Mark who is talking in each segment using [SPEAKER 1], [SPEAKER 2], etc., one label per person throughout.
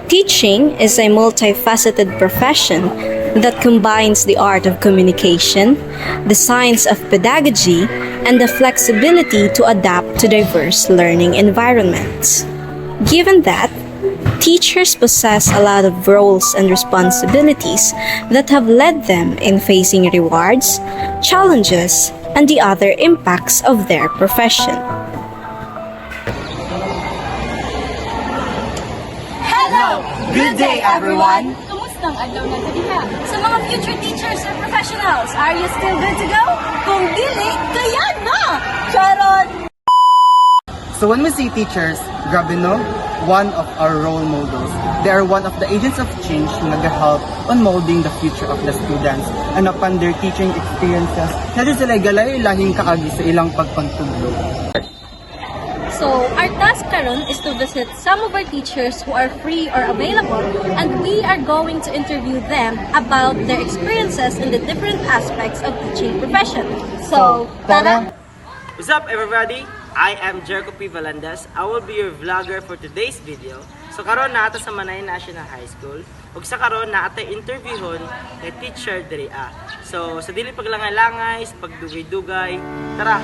[SPEAKER 1] Teaching is a multifaceted profession that combines the art of communication, the science of pedagogy, and the flexibility to adapt to diverse learning environments. Given that, teachers possess a lot of roles and responsibilities that have led them in facing rewards, challenges, and the other impacts of their profession.
[SPEAKER 2] Hello! Good day, everyone!
[SPEAKER 3] Kumustang adlaw na kadiha? Sa mga future teachers and professionals, are you still good to go? Kung dili, kaya na! Charon!
[SPEAKER 2] So when we see teachers, grabe no, one of our role models. They are one of the agents of change na nag-help on molding the future of the students. And upon their teaching experiences, nadyo sila galay lahing kaagi sa ilang pagpantudlo.
[SPEAKER 3] So, our task karon is to visit some of our teachers who are free or available, and we are going to interview them about their experiences in the different aspects of teaching profession. So, tara!
[SPEAKER 4] What's up, everybody? I am Jericho P. Valandas. I will be your vlogger for today's video. So karon na ata sa Manay National High School. Ug sa karon na ata interviewon kay teacher diri a. So sa dili paglangay-langay, sa pagdugay-dugay, tara.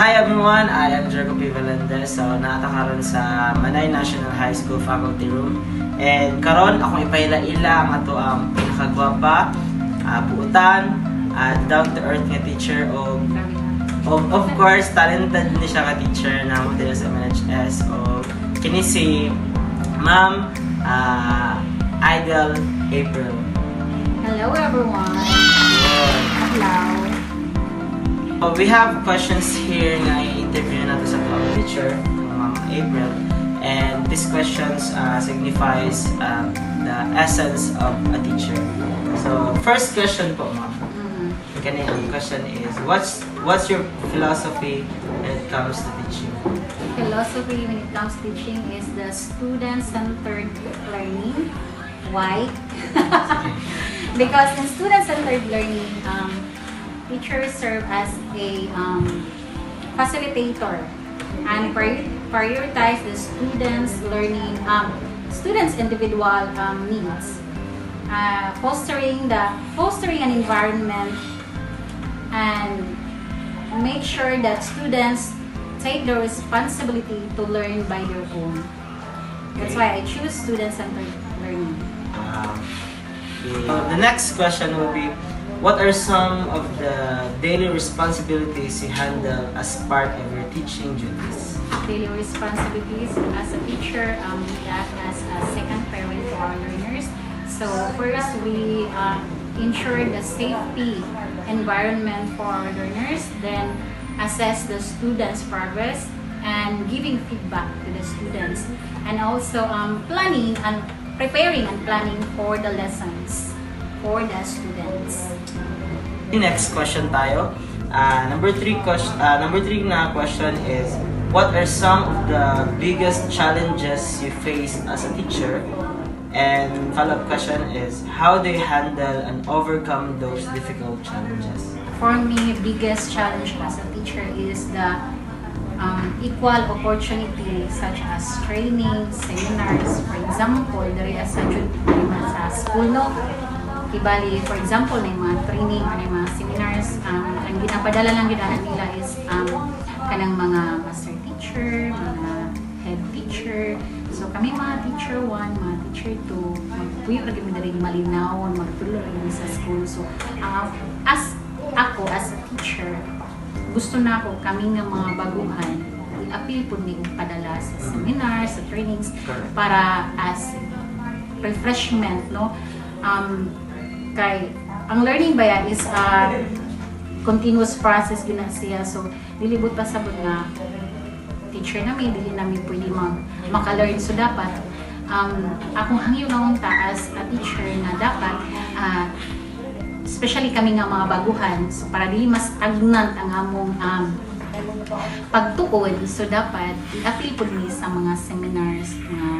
[SPEAKER 4] Hi everyone, I am Jericho P. Valandas. So naata karon sa Manay National High School faculty room. And karon akong ipahila-ila ang ato ang pinakagwapa, puutan, at down to earth nga teacher of course talented ni siya ka teacher na mo dito sa MNHS o kini si Ma'am Idol April.
[SPEAKER 5] Hello everyone! Hello!
[SPEAKER 4] We have questions here na i-interview natin sa teacher, Ma'am April. And these questions signifies the essence of a teacher. So, first question po, Ma'am. Ang question is, what's your philosophy when it comes to teaching?
[SPEAKER 5] Philosophy when it comes to teaching is the student-centered learning. Why? Because in student-centered learning, teachers serve as a facilitator and prioritize the students' learning, students' individual needs, fostering an environment and make sure that students take the responsibility to learn by their own. That's why I choose student-centered learning.
[SPEAKER 4] The next question will be, what are some of the daily responsibilities you handle as part of your teaching duties?
[SPEAKER 5] Daily responsibilities as a teacher, we act as a second parent to our learners. So first, we ensure the safety environment for our learners, then assess the students' progress and giving feedback to the students, and also planning and preparing and planning for the lessons for the students.
[SPEAKER 4] Next question tayo. Number three na question is, what are some of the biggest challenges you face as a teacher? And follow-up question is, how do you handle and overcome those difficult challenges?
[SPEAKER 5] For me, biggest challenge as a teacher is the equal opportunity such as training, seminars. For example, dari sa school, no? Ibali, for example, may mga training or may mga seminars, ang ginapadala lang ginahan nila is kanang mga master teacher, mga head teacher. So kami mga teacher 1, mga teacher 2, magpuyo lagi mo rin malinaw, magtuloy rin sa school. So as a teacher, gusto na ako kami nga mga baguhan, i-appeal po ni padala sa seminars, sa trainings, para as refreshment, no? kay ang learning ba yan is a continuous process yun na siya. So dilibot pa sabon nga teacher namin, dili namin pwede maka-learn. So dapat akong hangyo na taas a teacher na dapat especially kami nga mga baguhan, so para dili mas stagnant ang among pagtuon, so dapat i-apply po ni sa mga seminars, mga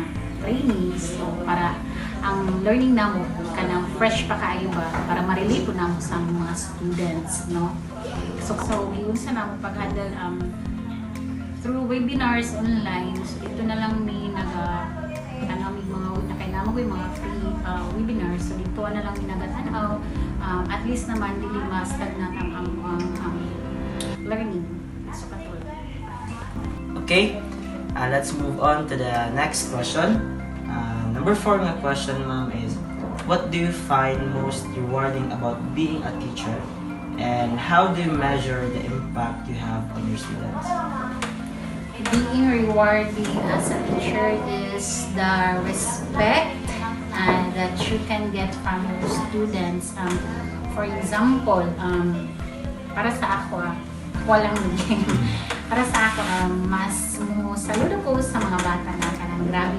[SPEAKER 5] trainings, so para ang learning namo kanang fresh pa kaayo ba para ma-relate po namo sa mga students, no? So yun sa namo pag-handle through webinars online. So ito na lang ni kanami mga nakainamo ko yung mga free webinars. So dito na lang ginagatan-aw, at least naman dili mas stagnant ang learning. So katulad.
[SPEAKER 4] Okay, let's move on to the next question. Number 4 nga question, ma'am, is what do you find most rewarding about being a teacher, and how do you measure the impact you have on your students?
[SPEAKER 5] Being rewarding as a teacher is the respect that you can get from your students. For example, para sa ako, walang para sa ako, mas saludo ko sa mga bata na kanang grabe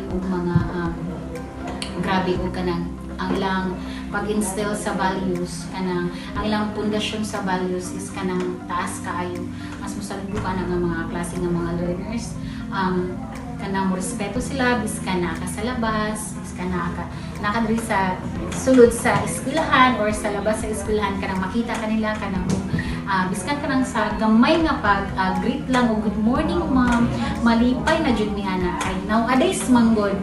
[SPEAKER 5] o kanang ang ilang pag-instill sa values, kanang ang ilang pundasyon sa values is kanang taas kaayo. Mas musaludo ka ng mga klase ng mga learners, kanang mo respeto sila biskan naka sa labas, biskan nakadiri sa sulod sa eskwelahan or sa labas sa eskwelahan, kanang makita kanila kanang biskan kanang sa gamay nga pag greet lang o good morning ma'am, malipay na jud ni ana. Kay nowadays manggod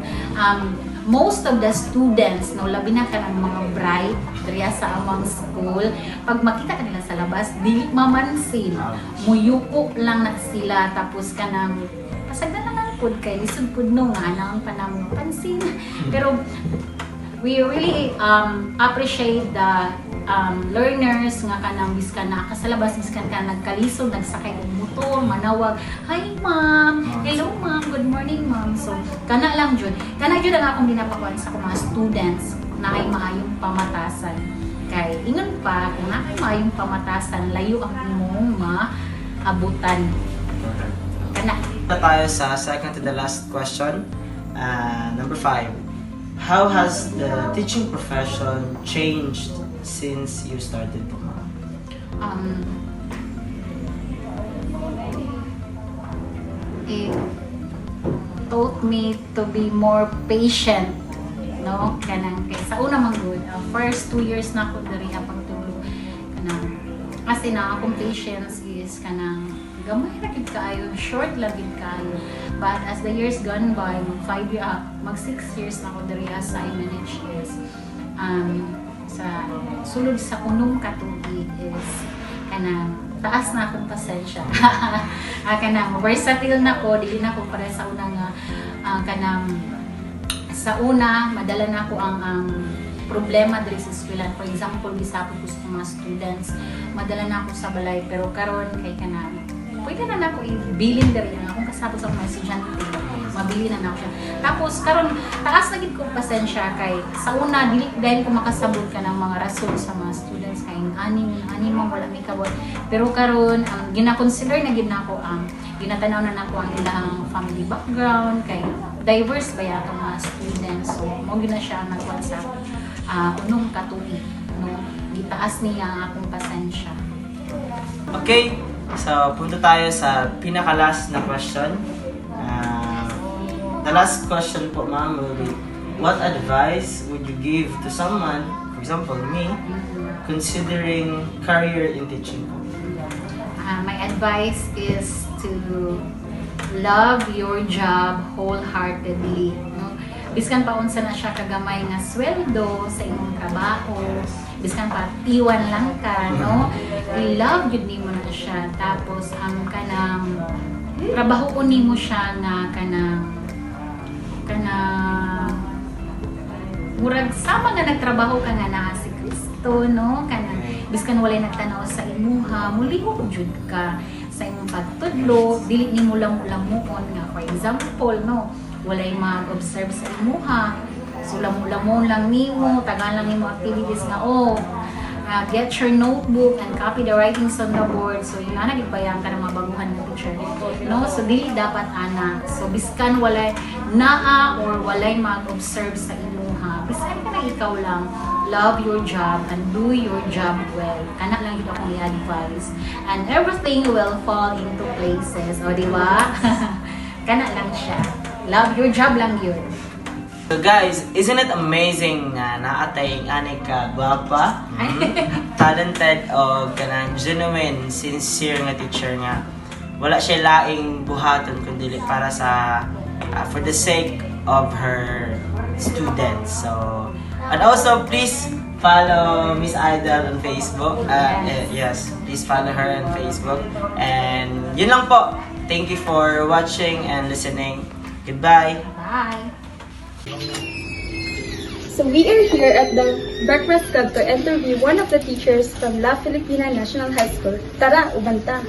[SPEAKER 5] most of the students, no, labi na kanang mga bright diriya sa among school, pag makita kanila sa labas, dili mamansin, muyuko lang na sila, tapos kanang pasagdan na lang pod kay lisod pod no nga nang panamong pansin. Pero we really appreciate the learners nga kanang biskan na sa labas, biskan ka nagkalisod, nagsakay og motor, manawag, hi ma'am, hello ma'am, good morning ma'am. So kana lang jud ang akong ginapakuan sa mga students na ay maayong pamatasan. Kay ingon pa kung na ay maayong pamatasan, layo ang imong maabutan. Kana
[SPEAKER 4] Na tayo sa second to the last question. Number 5. How has the teaching profession changed since you started po, ma'am?
[SPEAKER 5] It taught me to be more patient, no? Kanang kay sa una man good, first 2 years na ako diri apang tulo kanang kasi na akong patience is kanang gamay ra gid kaayo, short lang gid kaayo. But as the years gone by, mag 6 years na ako diri as I manage is sa sulod sa unong katuig is kanang taas na akong pasensya. Kanang versatile na ko, dili na ko para sa una nga kanang sa una madala na ko ang problema diri sa eskwelahan. For example, gisapon ko sa mga students, madala na ako sa balay, pero karon kay kanang pwede na nako ibilin diri ang akong kasabot sa mga estudyante, mabili na nako siya. Tapos karon taas na gid ko pasensya kay sa una dahil ko makasabot ka ng mga rason sa mga students kay ani mo wala mi kabot. Pero karon ang gina-consider na gid nako ang ginatanaw na nako ang ilang family background kay diverse ba yato mga students. So mo gina siya nagkuan sa unong katuig, no, gitaas niya ang akong pasensya.
[SPEAKER 4] Okay, so punta tayo sa pinaka-last na question. The last question po, ma'am, will be, what advice would you give to someone, for example, me, considering career in teaching po?
[SPEAKER 5] My advice is to love your job wholeheartedly. No? Biskan pa unsa na siya kagamay nga sweldo sa imong trabaho, biskan pa tiwan lang ka, no? I-love yun nimo na siya. Tapos ang kanang trabaho nimo siya na kanang murag sama nga nagtrabaho ka nga na si Kristo, no? Kanang biskan walay nagtanaw sa imuha, mulihok jud ka sa imong pagtudlo, dili nimo lang lamuon nga for example, no? Walay mag-observe sa imuha, So lamon lang nimo, tagaan lang nimo activities nga get your notebook and copy the writings on the board. So yun na nagbayang ka ng mga baguhan na teacher. No? So dili dapat ana. So biskan walay naa or walay mag-observe sa imuha. Biskan ka na ikaw lang, love your job and do your job well. Kana lang ito akong i-advise. And everything will fall into places. O di ba? Kana lang siya. Love your job lang yun.
[SPEAKER 4] So guys, isn't it amazing na naatay ani ka gwapa, talented o kanang genuine, sincere nga teacher nga. Wala siya laing buhaton kundi para sa for the sake of her students. So and also please follow Miss Idol on Facebook. Yes, please follow her on Facebook. And yun lang po. Thank you for watching and listening. Goodbye.
[SPEAKER 5] Bye!
[SPEAKER 6] So we are here at the Breakfast Club to interview one of the teachers from La Filipina National High School. Tara, ubanta!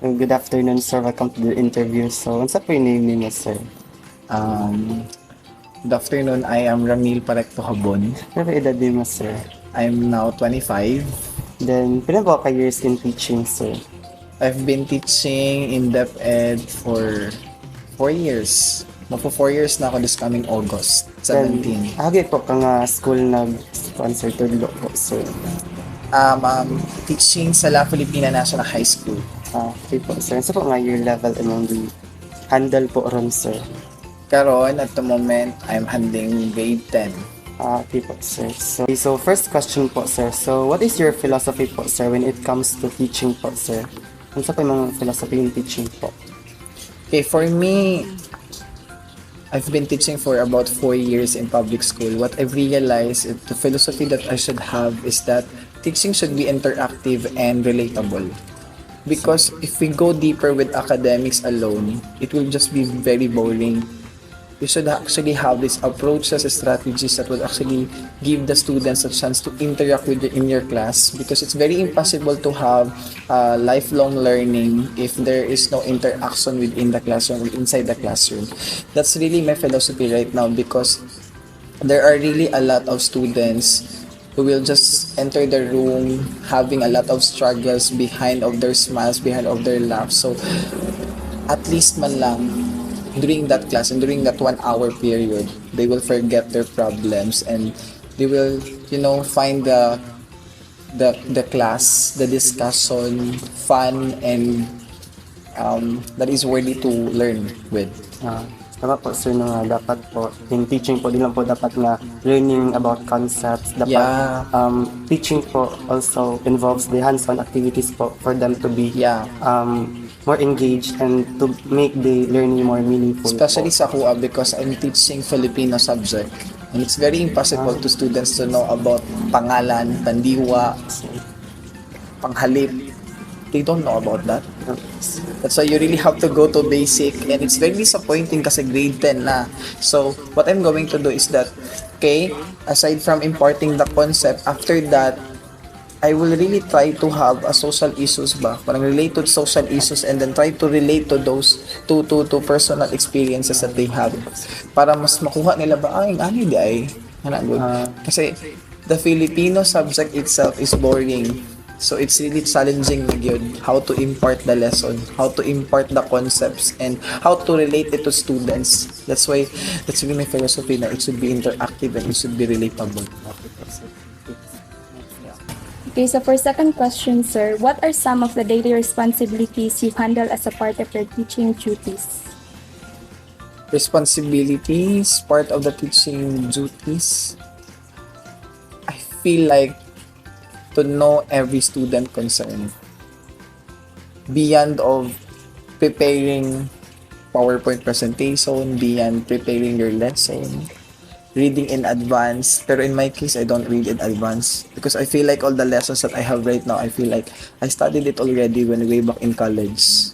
[SPEAKER 2] Good afternoon, sir. Welcome to the interview. So, what's up your name niyo, sir?
[SPEAKER 7] Good afternoon, I am Ramil Parecto Habon.
[SPEAKER 2] Ano edad din mo, sir?
[SPEAKER 7] I'm now 25.
[SPEAKER 2] Then, pila ba ka years in teaching, sir?
[SPEAKER 7] I've been teaching in DepEd for 4 years. Magpo 4 years na ako this coming August 17.
[SPEAKER 2] Agi po ka nga school nag-sponsor to po, sir.
[SPEAKER 7] Teaching sa La Filipina National High School.
[SPEAKER 2] Okay po, sir. So po nga your level among the handle po ron, sir?
[SPEAKER 7] Karon at the moment, I'm handling grade 10.
[SPEAKER 2] Okay po, sir. So first question po, sir. So, what is your philosophy po, sir, when it comes to teaching po, sir? Ano sa po yung mga philosophy in teaching po?
[SPEAKER 7] Okay, for me, I've been teaching for about 4 years in public school. What I've realized, the philosophy that I should have is that teaching should be interactive and relatable. Because if we go deeper with academics alone, it will just be very boring. You should actually have these approaches, strategies that will actually give the students a chance to interact with you in your class, because it's very impossible to have lifelong learning if there is no interaction within the classroom or inside the classroom. That's really my philosophy right now, because there are really a lot of students who will just enter the room having a lot of struggles behind of their smiles, behind of their laughs. So at least man lang during that class and during that 1 hour period, they will forget their problems and they will, find the class, the discussion fun and that is worthy to learn with.
[SPEAKER 2] Tama po, sir, na dapat po, in teaching po, di lang po dapat na learning about concepts. Dapat, teaching po also involves the hands-on activities po for them to be more engaged and to make the learning more meaningful.
[SPEAKER 7] Especially
[SPEAKER 2] po
[SPEAKER 7] sa KUA, because I'm teaching Filipino subject. And it's very impossible to students to know about pangalan, pandiwa, panghalip. They don't know about that. That's why you really have to go to basic, and it's very disappointing kasi grade 10 na. So what I'm going to do is that, okay, aside from importing the concept, after that, I will really try to have a social issues parang related social issues, and then try to relate to those to personal experiences that they have, para mas makuha nila ani di ay good. Kasi the Filipino subject itself is boring. So it's really challenging how to impart the lesson, how to impart the concepts, and how to relate it to students. That's really my philosophy na it should be interactive and it should be relatable.
[SPEAKER 6] Okay, so for second question, sir, what are some of the daily responsibilities you handle as a part of your teaching duties?
[SPEAKER 7] Responsibilities, part of the teaching duties. I feel like to know every student concerned. Beyond of preparing PowerPoint presentation, beyond preparing your lesson, reading in advance. Pero in my case, I don't read in advance because I feel like all the lessons that I have right now, I feel like I studied it already when way back in college.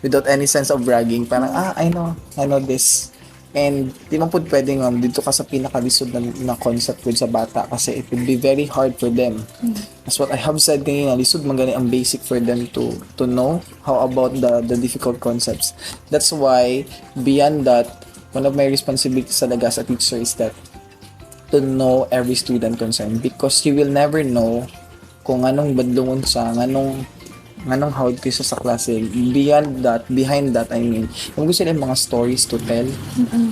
[SPEAKER 7] Without any sense of bragging, parang, I know this. And di man po pwedeng dito ka sa pinakalisod na concept with sa bata kasi it will be very hard for them. As what I have said kanina, lisod man gani ang basic for them to know how about the difficult concepts. That's why beyond that, one of my responsibilities talaga as a teacher is that to know every student concerned, because you will never know kung anong badlungon siya, anong hawd kayo sa klase. Behind that, I mean, kung gusto nila mga stories to tell.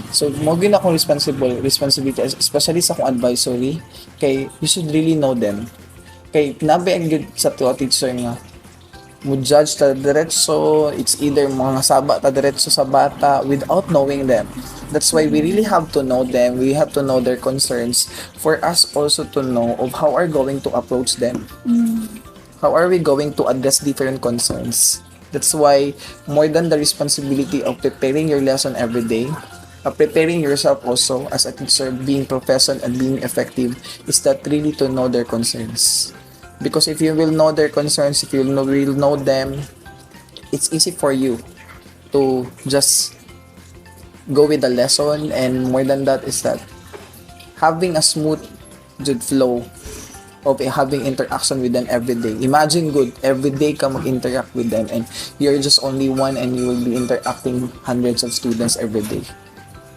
[SPEAKER 7] So, mo gin akong responsibility, especially sa akong advisory, kay you should really know them. Kay nabi ang good sa to teacher nga, mo judge ta diretso, it's either mga saba ta diretso sa bata without knowing them. That's why we really have to know them. We have to know their concerns for us also to know of how are going to approach them. How are we going to address different concerns? That's why more than the responsibility of preparing your lesson every day, preparing yourself also as a teacher, being professional and being effective, is that really to know their concerns. Because if you will know their concerns, if you will know them, it's easy for you to just go with the lesson. And more than that is that having a smooth good flow of having interaction with them every day. Imagine good, every day ka mag-interact with them and you're just only one and you will be interacting hundreds of students every day.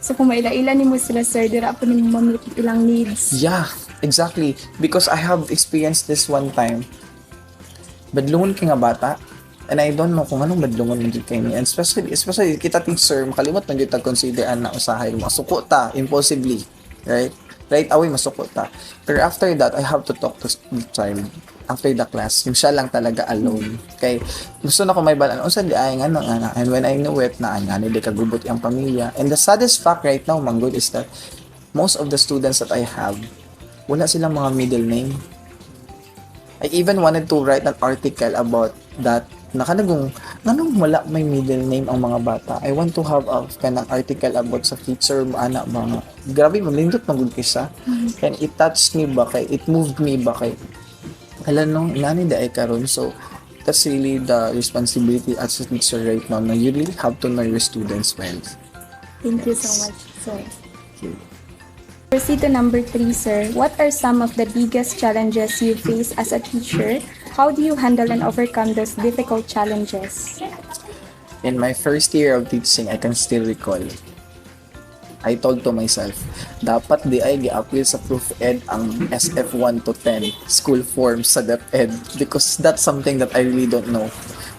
[SPEAKER 6] So kung maila-ila ni mo sila, sir, dira po ni mo mamit ilang needs.
[SPEAKER 7] Yeah, exactly. Because I have experienced this one time. Badlungon ka nga bata, and I don't know kung anong badlungon nandito kayo niya. And especially kita teacher, makalimot na dito consider na usahay mo. Masuko ta, impulsively. Right away, masuko ta. Pero after that, I have to talk to the child. After the class, yung siya lang talaga alone. Kay gusto na ko may balan. Unsa di ay nga ana. And when I knew it na ani di kagubot ang pamilya. And the saddest fact right now, manggod, is that most of the students that I have, wala silang mga middle name. I even wanted to write an article about that. Nakanagong, nanong wala may middle name ang mga bata. I want to have a kanang article about sa feature, mga grabe, malindot na good kisa. And it touched me ba kay, it moved me ba kay, alam nung, nani da ay karon. So, that's really the responsibility as a teacher right now, na you really have to know your students well.
[SPEAKER 6] Thank you so much, sir. Proceed to number 3, sir. What are some of the biggest challenges you face as a teacher? How do you handle and overcome those difficult challenges?
[SPEAKER 7] In my first year of teaching, I can still recall, I told to myself, dapat di ay gi-appeal sa ProofEd ang SF1 to 10 school forms sa DepEd, because that's something that I really don't know.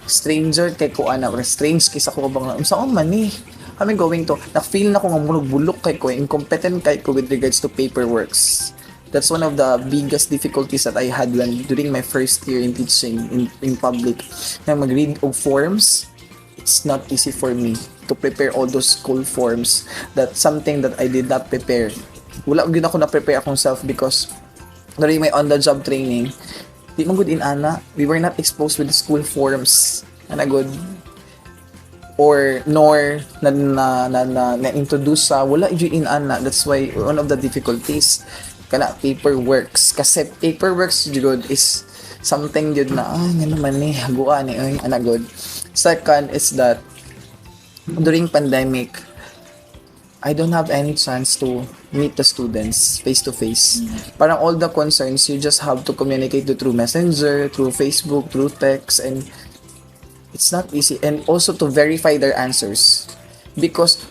[SPEAKER 7] Stranger kay ko ana, or strange kisa ko bang unsaon man ni. I'm going to, na-feel na ko nga bulok kay ko, incompetent kay ko with regards to paperworks. That's one of the biggest difficulties that I had during my first year in teaching in public. Na mag-read of forms, it's not easy for me to prepare all those school forms. That's something that I did not prepare. Wala gyud ako na-prepare akong self because during my on-the-job training, di man gud ana, we were not exposed with the school forms. Ana good, or nor na introduce sa wala gyud ana. That's why one of the difficulties kana paperworks, kasi paperworks jud is something jud na nga naman ni haguan ni ana good. Second is that during pandemic, I don't have any chance to meet the students face to face. Parang all the concerns you just have to communicate through Messenger, through Facebook, through text, and it's not easy. And also to verify their answers, because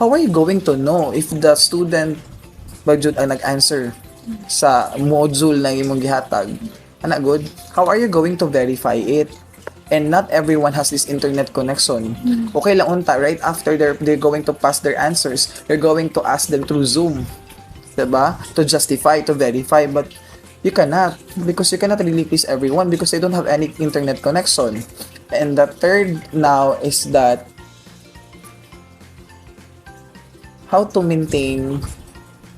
[SPEAKER 7] how are you going to know if the student budget ang nag-answer sa module na imong gihatag? Ana good, how are you going to verify it? And not everyone has this internet connection. Okay lang unta, right after they're going to pass their answers, you're going to ask them through Zoom, diba? To justify, to verify, but you cannot, because you cannot really please everyone because they don't have any internet connection. And the third now is that how to maintain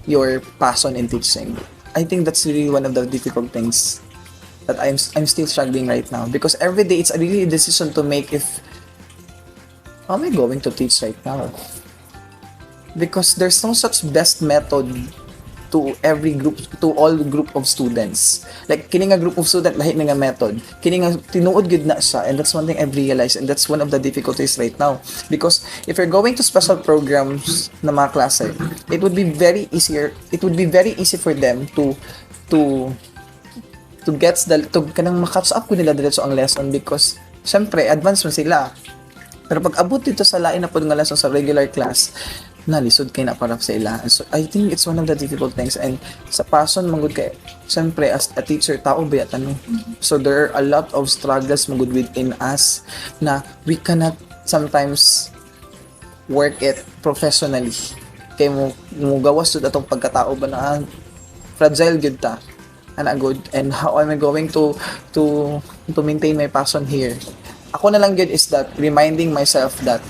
[SPEAKER 7] your passion in teaching. I think that's really one of the difficult things that I'm still struggling right now, because every day it's really a decision to make if how am I going to teach right now, because there's no such best method to every group, to all group of students. Like kini nga group of student lahi nga method, kini nga tinuod gud na siya, and that's one thing I've realized, and that's one of the difficulties right now, because if you're going to special programs na mga klase, it would be very easy for them to get the to kanang ma-catch up ko nila diretso ang lesson, because syempre advance man sila. Pero pag abot dito sa lain na po nga lesson sa regular class, nalisod kay na para sa ila. So I think it's one of the difficult things, and sa pason mangud kay syempre as a teacher tao ba tanong. So there are a lot of struggles mangud within us na we cannot sometimes work it professionally. Kay mo gawas jud atong pagkatao ba na fragile gud ta. Ana good, and how am I going to maintain my passion here? Ako na lang good is that reminding myself that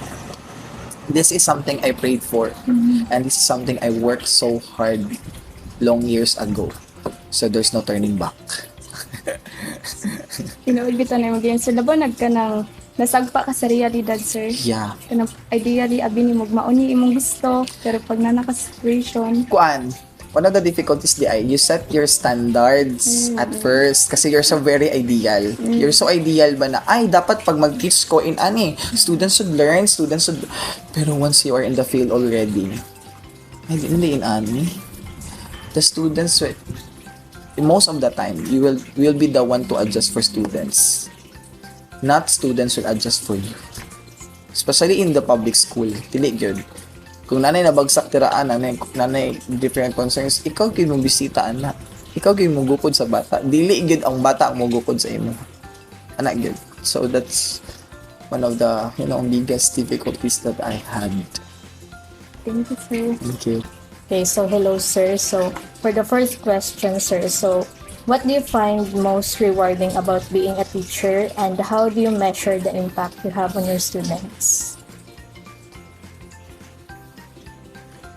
[SPEAKER 7] this is something I prayed for, and this is something I worked so hard long years ago. So there's no turning back.
[SPEAKER 6] Tinuod kita na mag-yan. So, labo nagka ng nasagpa ka sa realidad, sir.
[SPEAKER 7] Yeah.
[SPEAKER 6] Kanang ideally, abi ni mauni imong gusto, pero pag situation,
[SPEAKER 7] Kuan, one of the difficulties you set your standards at first kasi you're so very ideal. You're so ideal ba na, ay, dapat pag mag-teach ko in students should learn, pero once you are in the field already, ay, hindi in the students, most of the time, you will be the one to adjust for students. Not students will adjust for you. Especially in the public school, dili gyud. Kung nanay nabagsak tiraan, nanay different concerns, ikaw gyud mong bisita ana. Ikaw gyud mong gukod sa bata. Dili gyud ang bata ang mogukod sa imo. Ana gyud. So that's one of the, biggest difficulties that I had.
[SPEAKER 6] thank you, sir.
[SPEAKER 7] Thank you.
[SPEAKER 8] Okay, so hello, sir. So for the first question, sir, so what do you find most rewarding about being a teacher, and how do you measure the impact you have on your students?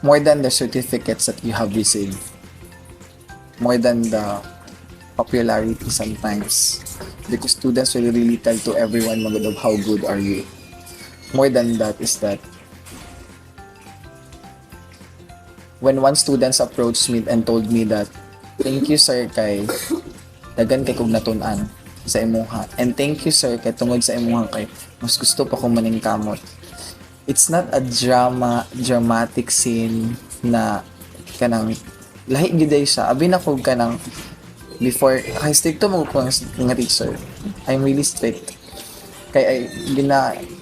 [SPEAKER 7] More than the certificates that you have received, more than the popularity sometimes, because students will really tell to everyone magod of how good are you. More than that is that when one student approached me and told me that, thank you sir kay dagan kay kog natun-an sa imuha, and thank you sir kay tungod sa imuha kay mas gusto pa kong maningkamot. It's not a dramatic scene na kanang lahi giday siya. Abi na ko kanang before kay stricto mo ko nga teacher. I'm really strict. Kay ay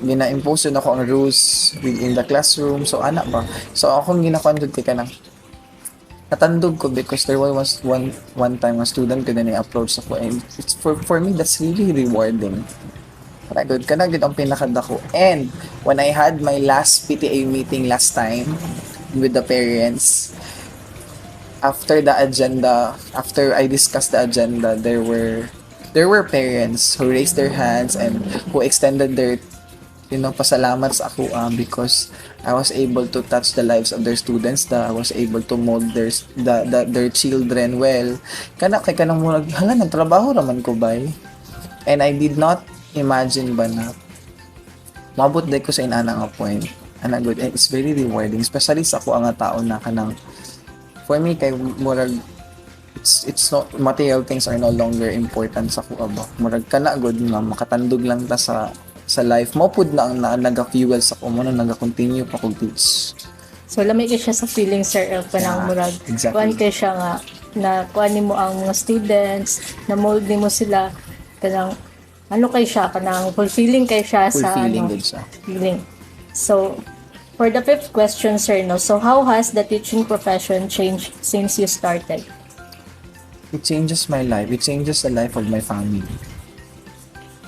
[SPEAKER 7] gina-impose na ako ang rules within the classroom. So ana ba? So akong ginakondod kay kanang natandog ko because there was one time a student ko na approach ako, and it's for me that's really rewarding. Good, kana gud ang pinakadako. And when I had my last PTA meeting last time with the parents, after I discussed the agenda, there were parents who raised their hands and who extended their pasalamat sa ako because I was able to touch the lives of their students, that I was able to mold their children well. Kana kay kanang murag hala nagtrabaho raman ko bay. And I did not imagine ba na mabot day ko sa inana nga point. Ana good, and it's very rewarding, especially sa ako nga tao na kanang for me kay murag it's not material things are no longer important sa ako ba. Murag kana good nga makatandog lang ta sa life mo pud na ang naga-fuel sa ko mo na naga-continue pa kog teach.
[SPEAKER 8] So lamay ka siya sa feeling, sir, kanang murag
[SPEAKER 7] exactly.
[SPEAKER 8] kuan kay siya nga na kuan nimo ang mga students, na mold nimo sila kanang kay siya kanang fulfilling kay siya sa
[SPEAKER 7] Fulfilling siya.
[SPEAKER 8] feeling. So for the fifth question, sir, so how has the teaching profession changed since you started?
[SPEAKER 7] It changes my life. It changes the life of my family.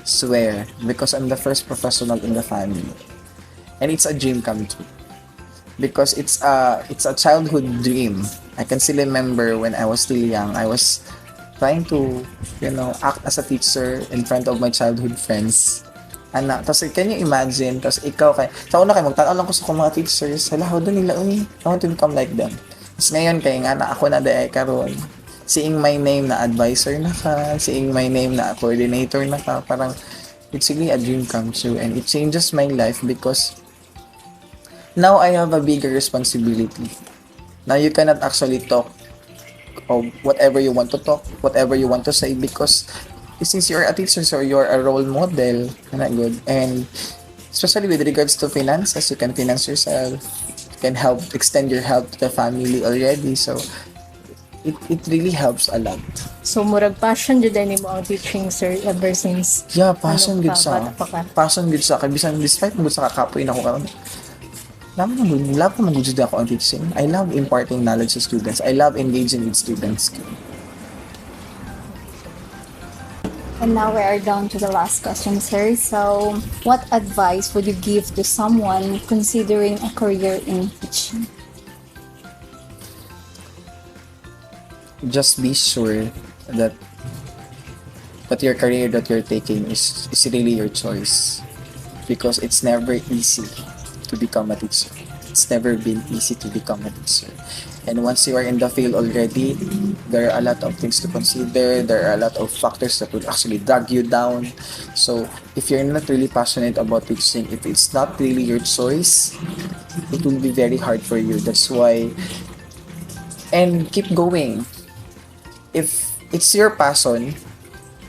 [SPEAKER 7] Swear, because I'm the first professional in the family, and it's a dream come true. Because it's a childhood dream. I can still remember when I was still young, I was trying to act as a teacher in front of my childhood friends. Tapos can you imagine? Tapos ikaw sa una magtanaw lang ko sa mga teachers. Hala, how do nila I want to become like them. Tapos ngayon ako na daay karon. Seeing my name na advisor na ka, seeing my name na coordinator na ka, parang it's really a dream come true, and it changes my life because now I have a bigger responsibility. Now you cannot actually talk of whatever you want to talk, whatever you want to say, because since you're a teacher, so you're a role model, good. And especially with regards to finances, you can finance yourself, you can extend your help to the family already, so it really helps a lot.
[SPEAKER 8] So murag passion jud ni mo ang teaching, sir, ever since
[SPEAKER 7] Yeah, passion
[SPEAKER 8] ano
[SPEAKER 7] gid
[SPEAKER 8] ka,
[SPEAKER 7] sa.
[SPEAKER 8] bata pa ka?
[SPEAKER 7] Passion gid sa kay bisan despite mo sa kakapoy na ko karon. Love ko magud ako ang teaching. I love imparting knowledge to students. I love engaging with students.
[SPEAKER 6] And now we are down to the last question, sir. So, what advice would you give to someone considering a career in teaching?
[SPEAKER 7] Just be sure that your career that you're taking is really your choice, because it's never easy to become a teacher. It's never been easy to become a teacher. And once you are in the field already, there are a lot of things to consider. There are a lot of factors that will actually drag you down. So if you're not really passionate about teaching, if it's not really your choice, it will be very hard for you. That's why, and keep going. If it's your passion,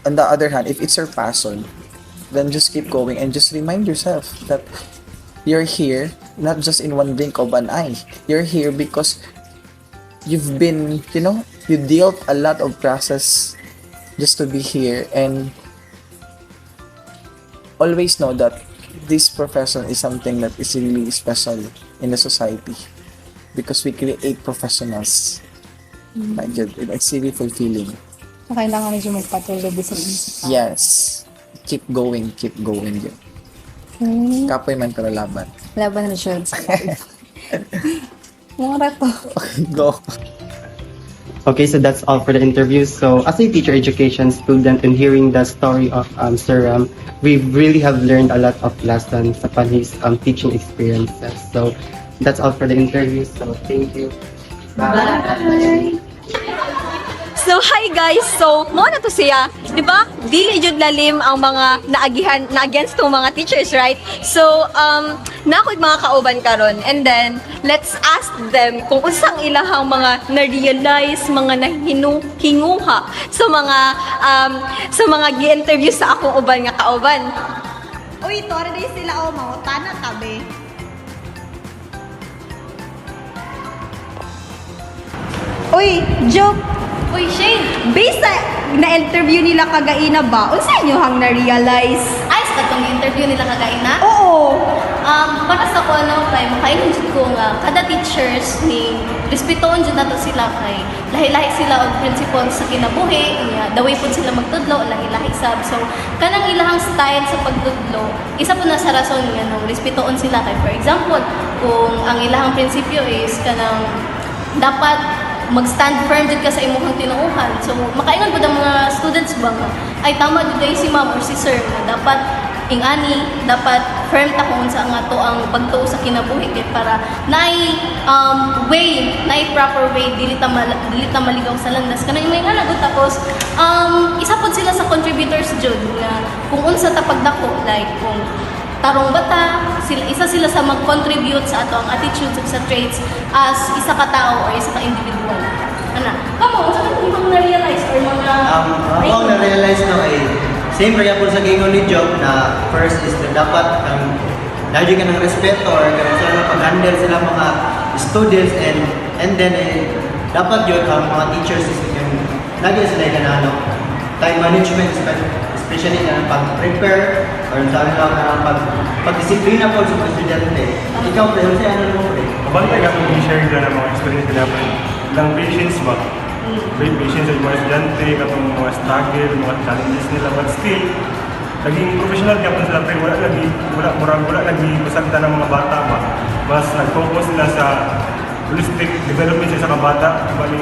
[SPEAKER 7] on the other hand, if it's your passion, then just keep going and just remind yourself that you're here not just in one blink of an eye. You're here because you've been, you dealt a lot of process just to be here, and always know that this profession is something that is really special in the society, because we create professionals. Like it's really fulfilling.
[SPEAKER 8] So, kailangan medyo magpatuloy sa inyo.
[SPEAKER 7] Yes. Keep going yun. Kapoy man pero laban.
[SPEAKER 8] Laban na siya sa life. Mura to.
[SPEAKER 7] Go.
[SPEAKER 2] Okay, so that's all for the interview. So as a teacher education student and hearing the story of Sir Ram, we really have learned a lot of lessons upon his teaching experiences. So that's all for the interview. So thank you. Bye.
[SPEAKER 3] So hi guys, so mo na to siya, di ba? Dili jud lalim ang mga na against tong mga teachers, right? So nakoy mga kauban karon, and then let's ask them kung unsang ilahang mga na-realize, mga nahinguha sa mga gi-interview sa akong uban nga kauban.
[SPEAKER 9] Uy, tore day sila o mangutana tabi. Uy, joke.
[SPEAKER 3] Uy, Shane,
[SPEAKER 9] Based sa na-interview nila kagaina ba, unsa inyo hang na-realize?
[SPEAKER 3] ay sa katong interview nila kagaina.
[SPEAKER 9] Oo.
[SPEAKER 3] Para sa ko kay makaingon jud ko nga kada teachers ni respetoon jud nato sila kay lahi-lahi sila og principle sa kinabuhi, nya the way pud sila magtudlo lahi-lahi sab. So kanang ilahang style sa pagtudlo, isa po na sa rason nga no respetoon sila kay for example, kung ang ilahang prinsipyo is kanang dapat mag-stand firm din ka sa imong tinuuhan. So, makaingon po ang mga students ba nga, ay tama din si ma'am or si sir na dapat ingani, dapat firm ta kung sa nga to ang pagtuo sa kinabuhi kay para proper way dili ta maligaw sa landas kanang may halagot. Tapos isa pod sila sa contributors jud nga kung unsa ta pagdako, like kung tarong bata, isa sila sa mag-contribute sa ato ang attitudes ug sa traits as isa ka tao or isa ka individual. Ana, kamo unsa man imong na-realize or mga
[SPEAKER 4] Ako na-realize no ay same rin po sa gingon ni Job na first is na dapat lagi ka ng respeto or ganun sila pag-handle sila mga students, and then dapat yun ang mga teachers is lagi sila yung time management, especially na pag-prepare or sabi lang na pag-disiplina po sa mga estudyante. Ikaw, pero siya ano mo rin?
[SPEAKER 10] Kabantay ka kung i-share ka ng mga experience nila pa lang patience ba? May patience sa mga estudyante, katong mga struggle, mga challenges nila, but still, naging professional niya po sila, pero wala lagi masagda ng mga bata ba? Mas nag-focus sila sa holistic development sa mga bata, bali,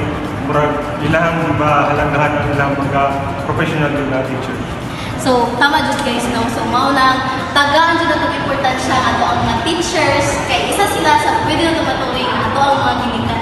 [SPEAKER 10] murag ilahang mahalanggahan ang ilang mga professional na teacher.
[SPEAKER 3] So, tama jud guys, no? So, maunang tagaan jud ang importansya ato ang mga teachers kay isa sila sa pwede na tumatuloy ato ang mga ginikanan